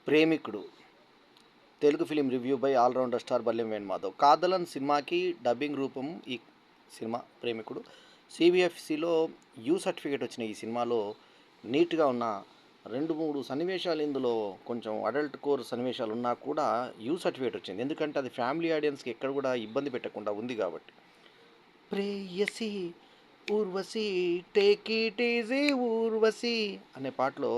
Premikudu Telugu film review by allrounder star Balyam Venumadhav. Kaadhalan సినిమాకి dubbing రూపం ఈ సినిమా ప్రేమికుడు. సిబిఎఫ్సిలో యూ సర్టిఫికేట్ వచ్చిన ఈ సినిమాలో నీట్గా ఉన్న 2-3 సన్నివేశాలు, ఇందులో కొంచెం అడల్ట్ కోర్ సన్నివేశాలు ఉన్నా కూడా యూ సర్టిఫికేట్ వచ్చింది. ఎందుకంటే అది ఫ్యామిలీ ఆడియన్స్కి ఎక్కడ కూడా ఇబ్బంది పెట్టకుండా ఉంది కాబట్టి. ప్రేయసి Urvashi take it easy Urvashi అనే పాటలో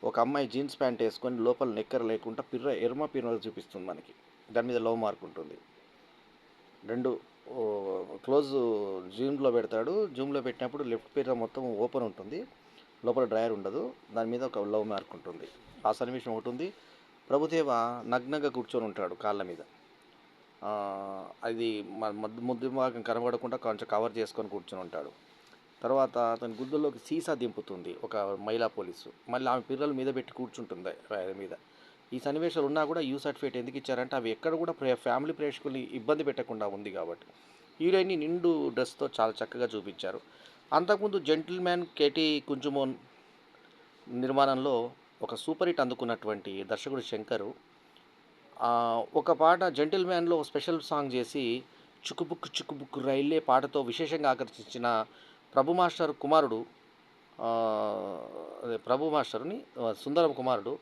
ఒక అమ్మాయి జీన్స్ ప్యాంట్ వేసుకొని లోపల నెక్కర్ లేకుండా ఎర్మ పిర్రలు చూపిస్తుంది మనకి. దాని మీద లవ్ మార్క్ ఉంటుంది. రెండు క్లోజ్ జూమ్లో పెడతాడు. జూమ్లో పెట్టినప్పుడు లెఫ్ట్ పిర్ర మొత్తం ఓపెన్ ఉంటుంది, లోపల డ్రైయర్ ఉండదు. దాని మీద ఒక లవ్ మార్క్ ఉంటుంది. ఆ సన్నివేశం ఒకటి ఉంది. ప్రభుదేవ నగ్నంగా కూర్చొని ఉంటాడు కాళ్ళ మీద. అది ముద్దు భాగం కనబడకుండా కొంచెం కవర్ చేసుకొని కూర్చొని ఉంటాడు. తర్వాత అతని గుద్దుల్లోకి సీసా దింపుతుంది ఒక మహిళా పోలీసు. మళ్ళీ ఆమె పిల్లల మీద పెట్టి కూర్చుంటుంది ఆయన మీద. ఈ సన్నివేశాలు ఉన్నా కూడా యూ సర్టిఫికేట్ ఎందుకు ఇచ్చారంటే అవి ఎక్కడ కూడా ఫ్యామిలీ ప్రేక్షకుల్ని ఇబ్బంది పెట్టకుండా ఉంది కాబట్టి. హీరోయిన్ని నిండు డ్రెస్తో చాలా చక్కగా చూపించారు. అంతకుముందు జెంటిల్మ్యాన్ కేటీ కుంజుమోన్ నిర్మాణంలో ఒక సూపర్ హిట్ అందుకున్నటువంటి దర్శకుడు శంకరు ఒక పాట జెంటిల్మ్యాన్లో స్పెషల్ సాంగ్ చేసి చుక్కుబుక్కు రైల్లే పాటతో విశేషంగా ఆకర్షించిన ప్రభు మాస్టర్ కుమారుడు, ప్రభు మాస్టర్ని సుందరం కుమారుడు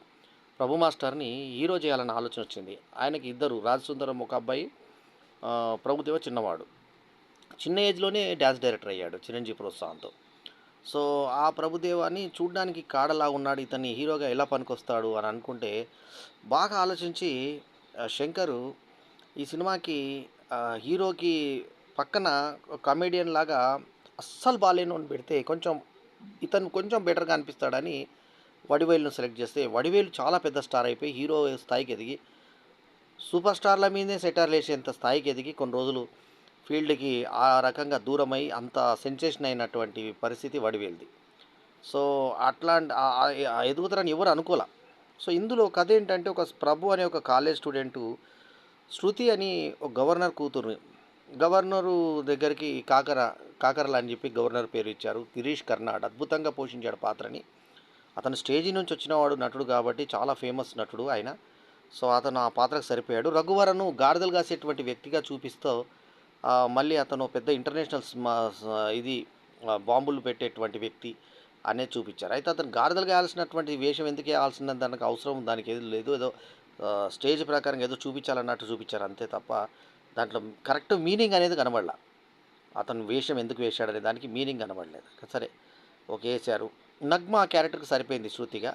ప్రభు మాస్టర్ని హీరో చేయాలన్న ఆలోచన వచ్చింది. ఆయనకి ఇద్దరు, రాజ్ సుందరం ఒక అబ్బాయి, ప్రభుదేవ చిన్నవాడు. చిన్న ఏజ్లోనే డ్యాన్స్ డైరెక్టర్ అయ్యాడు చిరంజీవి ప్రోత్సాహంతో. సో ఆ ప్రభుదేవాన్ని చూడ్డానికి కాడలా ఉన్నాడు, ఇతన్ని హీరోగా ఎలా పనికొస్తాడు అని అనుకుంటే బాగా ఆలోచించి శంకరు ఈ సినిమాకి హీరోకి పక్కన కమెడియన్ లాగా అస్సలు బాలేను అని పెడితే ఇతను కొంచెం బెటర్గా అనిపిస్తాడని వడివేలును సెలెక్ట్ చేస్తే వడివేలు చాలా పెద్ద స్టార్ అయిపోయి హీరో స్థాయికి ఎదిగి సూపర్ స్టార్ల మీదే సెటార్లు వేసేంత స్థాయికి ఎదిగి కొన్ని రోజులు ఫీల్డ్కి ఆ రకంగా దూరమై అంత సెన్సేషన్ అయినటువంటి పరిస్థితి వడివేలుది. సో అట్లాంటి ఎదుగుతారని ఎవరు అనుకోలే. సో ఇందులో కథ ఏంటంటే ఒక ప్రభు అనే ఒక కాలేజ్ స్టూడెంటు శృతి అని ఒక గవర్నర్ కూతురు, గవర్నరు దగ్గరికి కాకరల అని చెప్పి గవర్నర్ పేరు ఇచ్చారు. గిరీష్ కర్నాడ్ అద్భుతంగా పోషించాడు పాత్రని. అతను స్టేజీ నుంచి వచ్చినవాడు నటుడు కాబట్టి చాలా ఫేమస్ నటుడు ఆయన. సో అతను ఆ పాత్రకు సరిపోయాడు. రఘువరను గాడిదలు కాసేటువంటి వ్యక్తిగా చూపిస్తూ మళ్ళీ అతను పెద్ద ఇంటర్నేషనల్ బాంబులు పెట్టేటువంటి వ్యక్తి అనేది చూపించారు. అయితే అతను గాడిదలు కాయాల్సినటువంటి వేషం ఎందుకు వేయాల్సిన దానికి అవసరం దానికి ఏది లేదు, ఏదో స్టేజ్ ప్రకారం ఏదో చూపించాలన్నట్టు చూపించారు అంతే తప్ప దాంట్లో కరెక్ట్ మీనింగ్ అనేది కనబడలా. అతను వేషం ఎందుకు వేశాడనే దానికి మీనింగ్ కనబడలేదు. సరే ఓకే వేశారు. నగ్మా క్యారెక్టర్కి సరిపోయింది శృతిగా.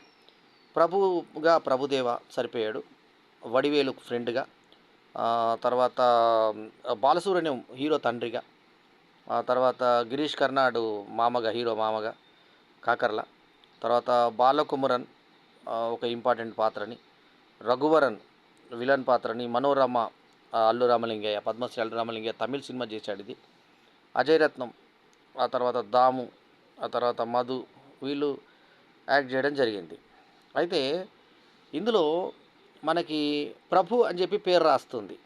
ప్రభుగా ప్రభుదేవ సరిపోయాడు వడివేలు ఫ్రెండ్గా. తర్వాత బాలసుబ్రహ్మణ్యం హీరో తండ్రిగా. తర్వాత గిరీష్ కర్నాడు హీరో మామగా కాకర్ల. తర్వాత బాలకుమరన్ ఒక ఇంపార్టెంట్ పాత్రని, రఘువరన్ విలన్ పాత్రని, మనోరమ అల్లు రామలింగయ్య, పద్మశ్రీ అల్లు రామలింగయ్య తమిళ్ సినిమా చేశాడు ఇది, అజయ్ రత్నం, ఆ తర్వాత దాము, ఆ తర్వాత మధు, వీళ్ళు యాక్ట్ చేయడం జరిగింది. అయితే ఇందులో మనకి ప్రభు అని చెప్పి పేరు రాస్తుంది.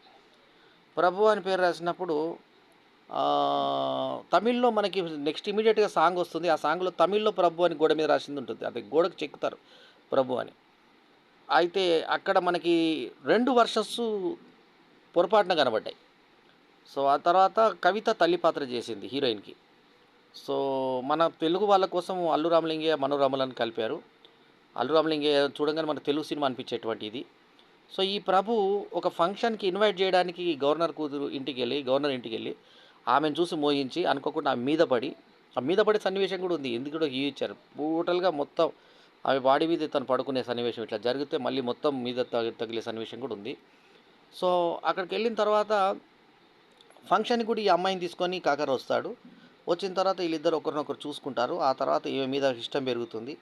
ప్రభు అని పేరు రాసినప్పుడు తమిళ్లో మనకి నెక్స్ట్ ఇమీడియట్గా సాంగ్ వస్తుంది. ఆ సాంగ్లో తమిళ్లో ప్రభు అని గోడ మీద రాసింది ఉంటుంది. అది గోడకు చెక్కుతారు ప్రభు అని. అయితే అక్కడ మనకి 2 వర్షన్స్ పొరపాటున కనబడ్డాయి. సో ఆ తర్వాత కవిత తల్లి పాత్ర చేసింది హీరోయిన్కి. సో మన తెలుగు వాళ్ళ కోసం అల్లు రామలింగయ్య మనోరమలను కలిపారు. అల్లు రామలింగయ్య చూడంగానే మన తెలుగు సినిమా అనిపించేటువంటి ఇది. సో ఈ ప్రభు ఒక ఫంక్షన్కి ఇన్వైట్ చేయడానికి గవర్నర్ ఇంటికి వెళ్ళి ఆమెను చూసి మోహించి అనుకోకుండా ఆమె మీద పడే సన్నివేశం కూడా ఉంది. ఎందుకు కూడా ఇచ్చారు టోటల్గా మొత్తం ఆమె బాడీ మీద తను పడుకునే సన్నివేశం ఇట్లా జరిగితే మళ్ళీ మొత్తం మీద తగిలే సన్నివేశం కూడా ఉంది. సో అక్కడికి వెళ్ళిన తర్వాత ఫంక్షన్కి కూడా ఈ అమ్మాయిని తీసుకొని కాకర వస్తాడు. వచ్చిన తర్వాత వీళ్ళిద్దరు ఒకరినొకరు చూసుకుంటారు. ఆ తర్వాత ఈమె మీద ఇష్టం పెరుగుతుంది.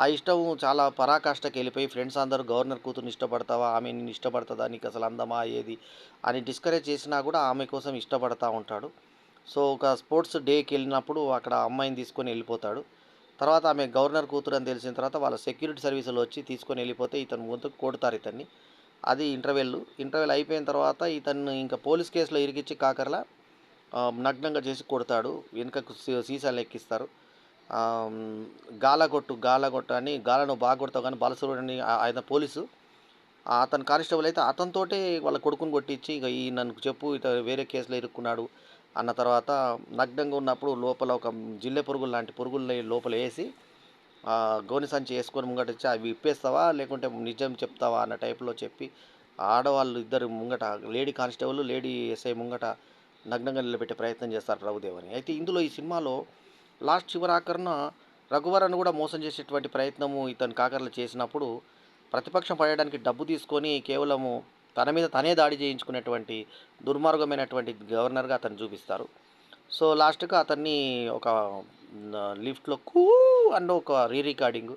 ఆ ఇష్టం చాలా పరాకాష్ఠకి వెళ్ళిపోయి ఫ్రెండ్స్ అందరూ గవర్నర్ కూతుర్ని ఇష్టపడతావా, ఆమె నిన్ను ఇష్టపడుతుందా, నీకు అసలు అందమా ఏది అని డిస్కరేజ్ చేసినా కూడా ఆమె కోసం ఇష్టపడతా ఉంటాడు. సో ఒక స్పోర్ట్స్ డేకి వెళ్ళినప్పుడు అక్కడ అమ్మాయిని తీసుకొని వెళ్ళిపోతాడు. తర్వాత ఆమె గవర్నర్ కూతురు అని తెలిసిన తర్వాత వాళ్ళ సెక్యూరిటీ సర్వీసులు వచ్చి తీసుకొని వెళ్ళిపోతే ఇతను ముందుకు కొడతారు ఇతన్ని. అది ఇంటర్వెల్ అయిపోయిన తర్వాత ఇతన్ని ఇంకా పోలీస్ కేసులో ఇరికిచ్చి కాకర్లా నగ్నంగా చేసి కొడతాడు. వెనుకకు సీసాలు ఎక్కిస్తారు. గాలగొట్టు అని గాలను బాగా కొడతావు కానీ బాలసుబ్రహ్మణ్యం ఆయన పోలీసు అతను కానిస్టేబుల్ అయితే అతనితోటే వాళ్ళ కొడుకుని కొట్టించి, ఇక ఈ నన్ను చెప్పు వేరే కేసులో ఇరుక్కున్నాడు అన్న తర్వాత నగ్నంగా ఉన్నప్పుడు లోపల ఒక జిల్లె పురుగులు లాంటి పురుగుల్ని లోపల వేసి గోనె సంచి వేసుకొని ముంగట అవి విప్పేస్తావా లేకుంటే నిజం చెప్తావా అన్న టైప్లో చెప్పి ఆడవాళ్ళు ఇద్దరు ముంగట లేడీ కానిస్టేబుల్ లేడీ ఎస్ఐ ముంగట నగ్నంగా నిలబెట్టే ప్రయత్నం చేస్తారు ప్రభుదేవని. అయితే ఇందులో ఈ సినిమాలో లాస్ట్ చివరాఖరున రఘువరన్ కూడా మోసం చేసేటువంటి ప్రయత్నము ఇతను కాకర్లు చేసినప్పుడు ప్రతిపక్షం పడేయడానికి డబ్బు తీసుకొని కేవలము తన మీద తనే దాడి చేయించుకునేటువంటి దుర్మార్గమైనటువంటి గవర్నర్గా అతను చూపిస్తారు. సో లాస్ట్‌కి అతన్ని ఒక లిఫ్ట్‌లో కూ అన్న ఒక రికార్డింగ్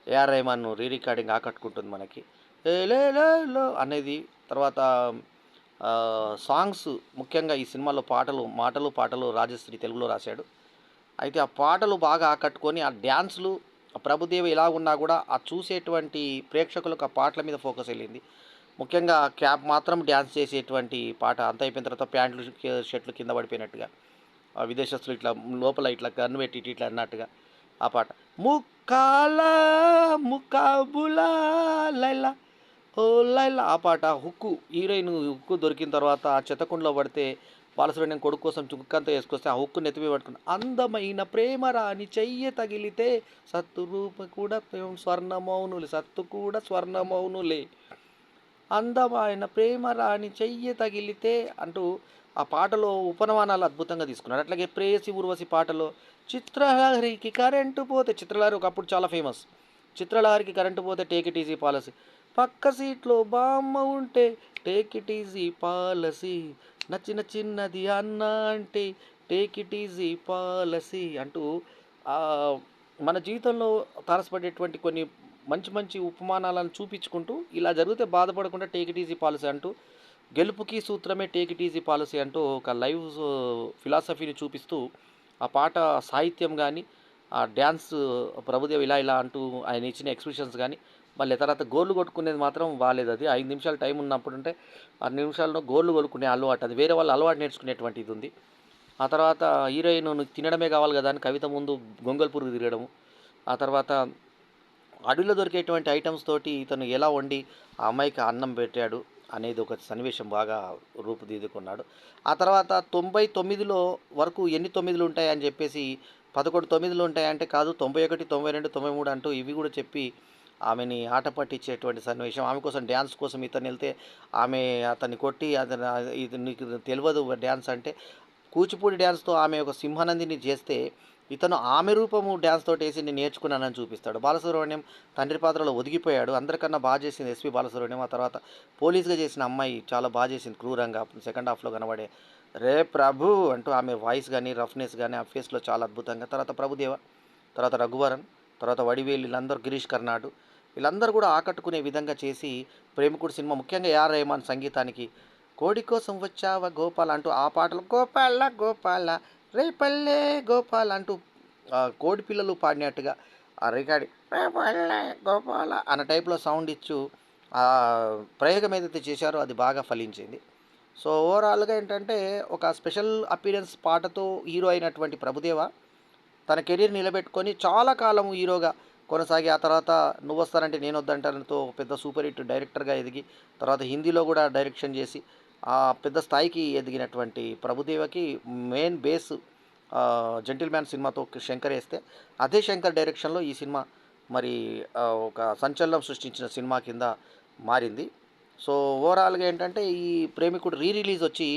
ఏఆర్ రెహమాన్ రికార్డింగ్ ఆకట్టుకుంటుంది మనకి. ఏలేలేలో అనేది. తర్వాత సాంగ్స్ ముఖ్యంగా ఈ సినిమాలో మాటలు రాజశ్రీ తెలుగులో రాశాడు. అయితే ఆ పాటలు బాగా ఆకట్టుకొని ఆ డ్యాన్సులు ప్రభుదేవ ఎలా ఉన్నా కూడా ఆ చూసేటువంటి ప్రేక్షకులకు ఆ పాటల మీద ఫోకస్ వెళ్ళింది. ముఖ్యంగా క్యాప్ మాత్రం డ్యాన్స్ చేసేటువంటి పాట అంతా అయిపోయిన తర్వాత ప్యాంట్లు షర్ట్లు కింద పడిపోయినట్టుగా విదేశస్తులు ఇట్లా లోపల ఇట్లా గన్ను పెట్టి ఇట్లా అన్నట్టుగా ఆ పాట ముక్కాల ముకాబులా లైలా ఓ లైలా ఆ పాట హుక్కు హీరోయిన్ హుక్కు దొరికిన తర్వాత ఆ చెత్తకుండలో పడితే బాలసుబ్రహ్మణ్యం కొడుకు కోసం చుక్కంతా వేసుకొస్తే ఆ హుక్కు నెత్తిమీ పట్టుకుని అందమైన ప్రేమ రాని చెయ్యి తగిలితే సత్తు రూప కూడా స్వర్ణమౌనులే సత్తు కూడా స్వర్ణమౌనులే అందమైన ప్రేమ రాని చెయ్యి తగిలితే అంటూ ఆ పాటలో ఉపనవానాలు అద్భుతంగా తీసుకున్నాడు. అట్లాగే ప్రేయసి ఊర్వశి పాటలో చిత్రలహరికి కరెంటు పోతే చిత్రలహరి ఒకప్పుడు చాలా ఫేమస్. చిత్రలహరికి కరెంటు పోతే టేక్ ఇట్ ఈజీ పాలసీ పక్క సీట్లో బామ్మ ఉంటే టేక్ ఇట్ ఈజీ పాలసీ నచ్చిన చిన్నది అన్న అంటే టేక్ ఇట్ ఈజీ పాలసీ అంటూ మన జీవితంలో తారసపడేటువంటి కొన్ని మంచి మంచి ఉపమానాలను చూపించుకుంటూ ఇలా జరిగితే బాధపడకుండా టేక్ ఇట్ ఈజీ పాలసీ అంటూ గెలుపుకి సూత్రమే టేక్ ఇట్ ఈజీ పాలసీ అంటూ ఒక లైవ్ ఫిలాసఫీని చూపిస్తూ ఆ పాట సాహిత్యం కానీ ఆ డ్యాన్స్ ప్రభుదేవ్ ఇలా ఇలా అంటూ ఆయన ఇచ్చిన ఎక్స్ప్రెషన్స్ కానీ మళ్ళీ తర్వాత గోళ్ళు కొట్టుకునేది మాత్రం బాగాలేదు. అది 5 నిమిషాలు టైం ఉన్నప్పుడు అంటే 6 నిమిషాల్లో గోళ్ళు కొనుక్కునే అలవాటు అది వేరే వాళ్ళు అలవాటు నేర్చుకునేటువంటి ఇది ఉంది. ఆ తర్వాత హీరోయిన్ తినడమే కావాలి కదా అని కవిత ముందు గొంగల్ పురుగు తిరగడము. ఆ తర్వాత అడవిలో దొరికేటువంటి ఐటమ్స్ తోటి ఇతను ఎలా వండి ఆ అమ్మాయికి అన్నం పెట్టాడు అనేది ఒక సన్నివేశం బాగా రూపుదిద్దుకున్నాడు. ఆ తర్వాత 99లో వరకు ఎన్ని తొమ్మిదిలు ఉంటాయని చెప్పేసి 11 తొమ్మిదిలు ఉంటాయంటే కాదు 91, 92, 93 అంటూ ఇవి కూడా చెప్పి ఆమెని ఆట పట్టించేటువంటి సన్నివేశం. ఆమె కోసం డ్యాన్స్ కోసం ఇతను వెళ్తే ఆమె అతన్ని కొట్టి అతను ఇది నీకు తెలియదు డ్యాన్స్ అంటే కూచిపూడి డ్యాన్స్తో ఆమె ఒక సింహనందిని చేస్తే ఇతను ఆమె రూపము డ్యాన్స్ తోటి వేసి నేను నేర్చుకున్నానని చూపిస్తాడు. బాలసుబ్రహ్మణ్యం తండ్రి పాత్రలో ఒదిగిపోయాడు. అందరికన్నా బాగా చేసింది ఎస్పి బాలసుబ్రహ్మణ్యం. ఆ తర్వాత పోలీస్గా చేసిన అమ్మాయి చాలా బాగా చేసింది క్రూరంగా సెకండ్ హాఫ్లో కనబడే రే ప్రభు అంటూ ఆమె వాయిస్ కానీ రఫ్నెస్ కానీ ఆ ఫేస్లో చాలా అద్భుతంగా. తర్వాత ప్రభుదేవ, తర్వాత రఘువరన్, తర్వాత వడివేలు వీళ్ళందరూ గిరీష్ కర్నాడు వీళ్ళందరూ కూడా ఆకట్టుకునే విధంగా చేసి ప్రేమికుడు సినిమా ముఖ్యంగా ఏఆర్ రెహమాన్ సంగీతానికి కోడి కోసం వచ్చావా గోపాల అంటూ ఆ పాటలు గోపాల గోపాల రేపల్లె గోపాల అంటూ కోడి పిల్లలు పాడినట్టుగా ఆ రికార్డింగ్ రేపల్లె గోపాల అన్న టైప్లో సౌండ్ ఇచ్చు ప్రయోగం ఏదైతే చేశారో అది బాగా ఫలించింది. సో ఓవరాల్గా ఏంటంటే ఒక స్పెషల్ అపీరెన్స్ పాటతో హీరో అయినటువంటి ప్రభుదేవ తన కెరీర్ నిలబెట్టుకొని చాలా కాలం హీరోగా కొనసాగి ఆ తర్వాత నువ్వు వస్తానంటే నేను వద్దంటానంతో పెద్ద సూపర్ హిట్ డైరెక్టర్గా ఎదిగి తర్వాత హిందీలో కూడా డైరెక్షన్ చేసి ఆ పెద్ద స్థాయికి ఎదిగినటువంటి ప్రభుదేవకి మెయిన్ బేస్ జెంటిల్ మ్యాన్ సినిమాతో శంకర్ వేస్తే అదే శంకర్ డైరెక్షన్లో ఈ సినిమా మరి ఒక సంచలనం సృష్టించిన సినిమా కింద మారింది. సో ఓవరాల్గా ఏంటంటే ఈ ప్రేమికుడు రిలీజ్ వచ్చి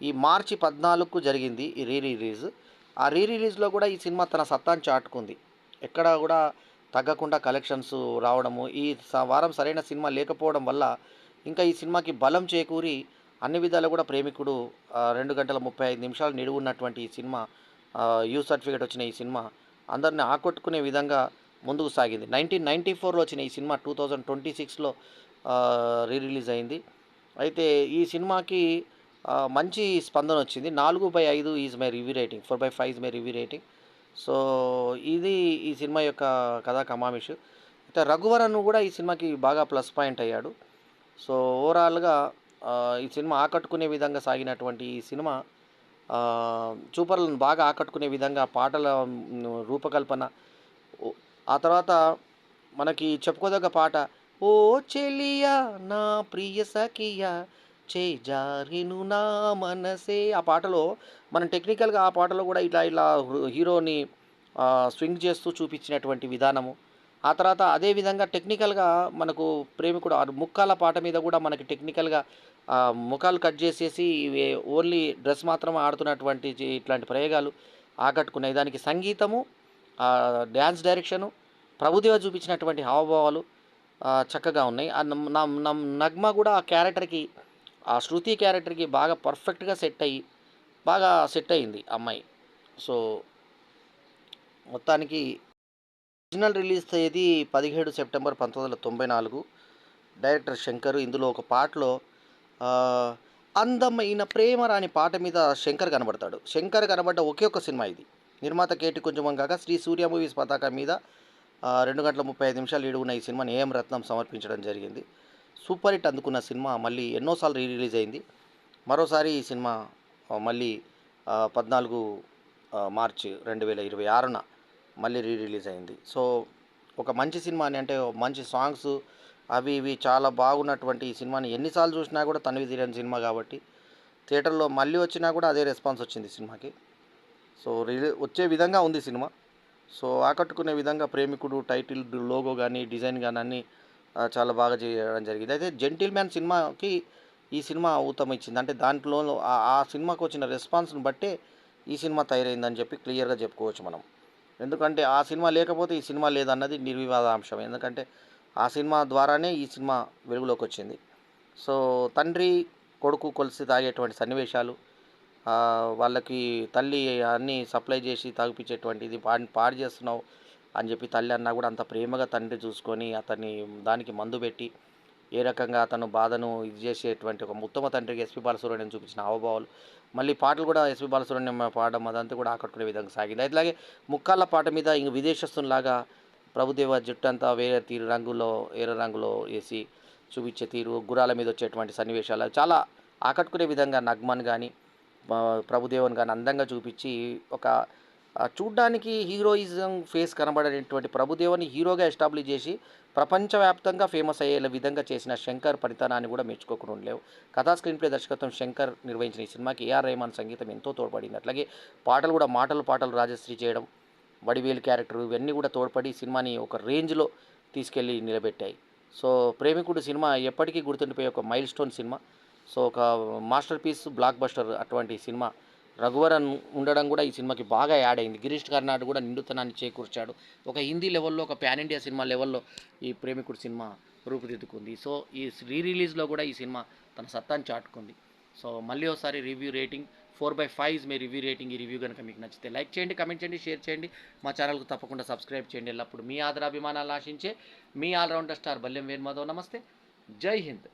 ఈ మార్చి 14కు జరిగింది ఈ రిలీజ్. ఆ రిలీజ్లో కూడా ఈ సినిమా తన సత్తాను చాటుకుంది. ఎక్కడ కూడా తగ్గకుండా కలెక్షన్స్ రావడము ఈ వారం సరైన సినిమా లేకపోవడం వల్ల ఇంకా ఈ సినిమాకి బలం చేకూరి అన్ని విధాలు కూడా ప్రేమికుడు 2 గంటల 35 నిమిషాలు నిడువున్నటువంటి ఈ సినిమా యూ సర్టిఫికేట్ వచ్చిన ఈ సినిమా అందరిని ఆకట్టుకునే విధంగా ముందుకు సాగింది. 1994లో వచ్చిన ఈ సినిమా 2026లో రిలీజ్ అయింది. అయితే ఈ సినిమాకి మంచి స్పందన వచ్చింది. 4/5 is my review rating, 4/5 is my review rating. So ఇది ఈ సినిమా యొక్క కథా కమామిషు. అయితే రఘువరన్ కూడా ఈ సినిమాకి బాగా ప్లస్ పాయింట్ అయ్యాడు. సో ఓవరాల్గా ఈ సినిమా ఆకట్టుకునే విధంగా సాగినటువంటి ఈ సినిమా చూపర్లను బాగా ఆకట్టుకునే విధంగా పాటల రూపకల్పన ఆ తర్వాత మనకి చెప్పుకోదగ్గ పాట ఓ చెలియా నా ప్రియ సఖియా చేజారెను నా మనసే. ఆ పాటలో మనం టెక్నికల్‌గా ఆ పాటలో గూడా ఇలా ఇలా హీరోని స్వింగ్ చేస్తూ చూపించినటువంటి విధానము. ఆ తర్వాత అదే విధంగా టెక్నికల్‌గా మనకు ప్రేమికుడు ముక్కాల పాట మీద గూడా మనకి టెక్నికల్‌గా ముఖాలు కట్ జేసేసి ఓన్లీ డ్రెస్ మాత్రం ఆడుతున్నటువంటి ఇట్లాంటి ప్రయోగాలు ఆకట్టుకున్నాయి. దానికి సంగీతము, డాన్స్ డైరెక్షను, ప్రభుదేవ చూపించినటువంటి హావభావాలు చక్కగా ఉన్నాయి. ఆ నమ్ నమ్ నమ్ నగ్మ గూడా ఆ క్యారెక్టర్‌కి, ఆ శృతి క్యారెక్టర్‌కి బాగా పర్ఫెక్ట్‌గా సెట్ అయ్యి, బాగా సెట్ అయింది ఆ అమ్మాయి. సో, మొత్తానికి ఒరిజినల్ రిలీజ్ తేదీ 17 సెప్టెంబర్ 1994. డైరెక్టర్ శంకర్. ఇందులో ఒక పాటలో ఆహ్, అందమైన ప్రేమ రాని పాట మీద శంకర్ కనబడతాడు. శంకర్ కనబడ్డ ఒకే ఒక్క సినిమా ఇది. నిర్మాత కేటీ కుటుంబం కాక శ్రీ సూర్య మూవీస్ పతాకం మీద 2 గంటల 35 నిమిషాలు ఈడుగున్న ఈ సినిమాని ఏఎం రత్నం సమర్పించడం జరిగింది. సూపర్ హిట్ అందుకున్న సినిమా మళ్ళీ ఎన్నో సార్లు రిలీజ్ అయింది. మరోసారి ఈ సినిమా మళ్ళీ 14 మార్చి 2026న మళ్ళీ రిలీజ్ అయింది. సో, ఒక మంచి సినిమాని అంటే మంచి సాంగ్స్ అవి ఇవి చాలా బాగున్నటువంటి ఈ సినిమాని ఎన్ని సార్లు చూసినా కూడా తనివి తీరని సినిమా కాబట్టి థియేటర్‌లో మళ్ళీ వచ్చినా కూడా అదే రెస్పాన్స్ వచ్చింది సినిమాకి. సో, వచ్చే విధంగా ఉంది సినిమా. సో, ఆకట్టుకునే విధంగా 'ప్రేమికుడు' టైటిల్, లోగో గాని, డిజైన్ గాని అన్నీ చాలా బాగా చేయడం జరిగింది. అయితే 'జెంటిల్‌మ్యాన్' సినిమాకి ఈ సినిమా ఊతం ఇచ్చింది. అంటే దాంట్లో ఆ సినిమాకి వచ్చిన రెస్పాన్స్‌ని బట్టే ఈ సినిమా తయారైందని చెప్పి క్లియర్‌గా చెప్పుకోవచ్చు మనం. ఎందుకంటే ఆ సినిమా లేకపోతే ఈ సినిమా లేదన్నది నిర్వివాదాంశం. ఎందుకంటే ఆ సినిమా ద్వారానే ఈ సినిమా వెలుగులోకొచ్చింది. సో, తండ్రి, కొడుకు కలిసి తాగేటువంటి సన్నివేశాలు, వాళ్ళకి తల్లి అన్నీ సప్లై చేసి తాగిపిచ్చేటువంటిది పాడు చేస్తున్నావు అని చెప్పి తల్లి అన్నా కూడా అంత ప్రేమగా తండ్రి చూసుకొని అతన్ని దానికి మందు పెట్టి ఏ రకంగా అతను బాధను ఇది చేసేటువంటి ఒక ఉత్తమ తండ్రికి ఎస్పి బాలసుబ్రహ్మణ్యం చూపించిన హావభావాలు, మళ్ళీ పాటలు కూడా ఎస్పి బాలసుబ్రహ్మణ్యం పాడడం అదంతా కూడా ఆకట్టుకునే విధంగా సాగింది. అట్లాగే ముక్కాళ్ళ పాట మీద ఇంక విదేశస్తునిలాగా ప్రభుదేవ జుట్టంతా వేరే తీరు రంగులో వేరే రంగులో వేసి చూపించే తీరు, గుర్రాల మీద వచ్చేటువంటి సన్నివేశాలు అవి చాలా ఆకట్టుకునే విధంగా నగ్మన్ కానీ ప్రభుదేవన్ గాని అందంగా చూపించి ఒక చూడ్డానికి హీరోయిజం ఫేస్ కనబడేటువంటి ప్రభుదేవని హీరోగా ఎస్టాబ్లిష్ చేసి ప్రపంచవ్యాప్తంగా ఫేమస్ అయ్యేలా విధంగా చేసిన శంకర్ పనితనాన్ని కూడా మెచ్చుకోకుండా ఉండలేవు. కథా స్క్రీన్ ప్లే దర్శకత్వం శంకర్ నిర్వహించిన ఈ సినిమాకి ఏఆర్ రెహమాన్ సంగీతం ఎంతో తోడ్పడింది. అట్లాగే పాటలు కూడా పాటలు రాజశ్రీ చేయడం, వడివేలు క్యారెక్టర్ ఇవన్నీ కూడా తోడ్పడి సినిమాని ఒక రేంజ్లో తీసుకెళ్ళి నిలబెట్టాయి. సో, 'ప్రేమికుడు' సినిమా ఎప్పటికీ గుర్తుండిపోయే ఒక మైల్ స్టోన్ సినిమా. సో, ఒక మాస్టర్ పీస్, బ్లాక్ బస్టర్ అటువంటి సినిమా. రఘువరన్ ఉండడం కూడా ఈ సినిమాకి బాగా యాడ్ అయింది. గిరీష్ కర్నాడ్ కూడా నిండుతనాన్ని చేకూర్చాడు. ఒక హిందీ లెవెల్‌లో, ఒక పాన్ ఇండియా సినిమా లెవెల్‌లో ఈ 'ప్రేమికుడు' సినిమా రూపుదిద్దుకుంది. సో, ఈ రిలీజ్‌లో కూడా ఈ సినిమా తన సత్తాను చాటుకుంది. సో, మళ్ళీ ఒకసారి review rating 4/5 is my review rating. ఈ రివ్యూ కనుక మీకు నచ్చితే లైక్ చేయండి, కమెంట్ చేయండి, షేర్ చేయండి. మా ఛానల్‌కు తప్పకుండా సబ్స్క్రైబ్ చేయండి. ఎల్లప్పుడు మీ ఆదరాభిమానాలు ఆశించే మీ ఆల్రౌండర్ స్టార్ బల్లెం వేణుమాధవ్. నమస్తే. జై హింద్.